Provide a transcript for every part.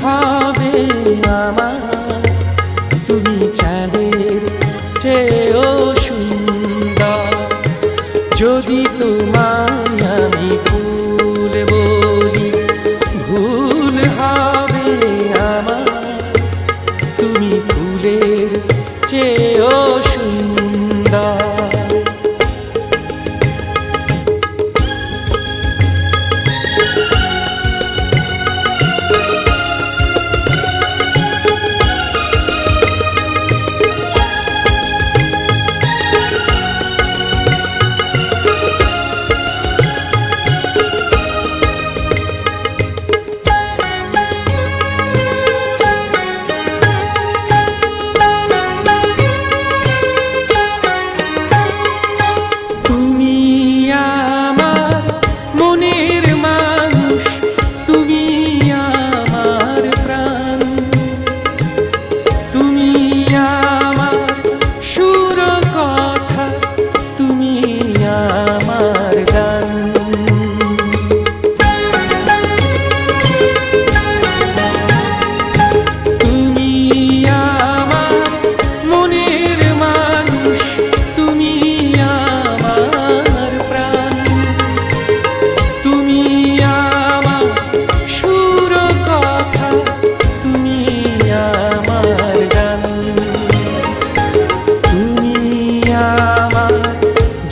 হবে আমার, তুমি চাঁদের চেয়েও সুন্দর। যদি তোমায় আমি ফুল বলি, ভুল হবে আমার, তুমি ফুলের চেয়েও সুন্দর।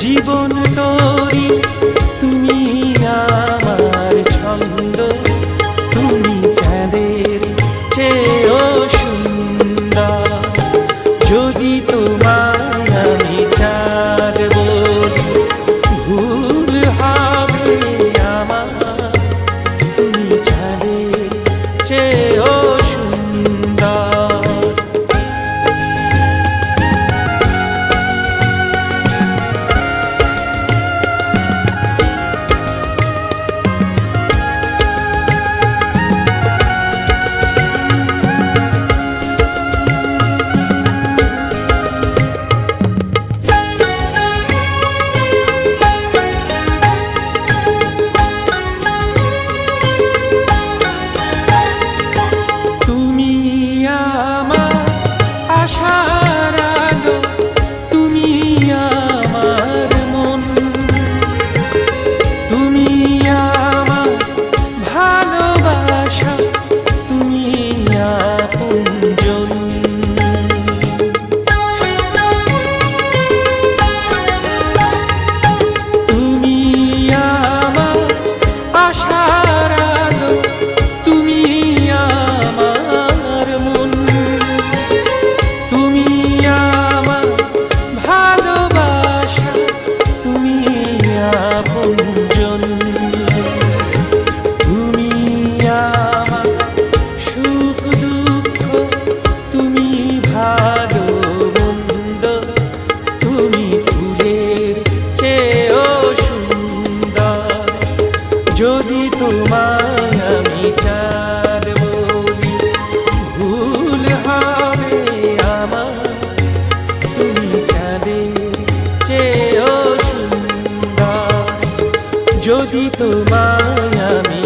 জীবন তোরি তুমি আমার ছন্দ, তুমি চাঁদের চেয়েও সুন্দর। যদি তোমায় আমি চাঁদ বলি, ভুল হবে আমার, তুমি চাঁদের চেয়েও সুন্দর। যদি তোমায় আমি চাঁদ বলি, ভুল হবে আমার, তুমি চাঁদের চেয়েও সুন্দর। যদি তোমায় আমি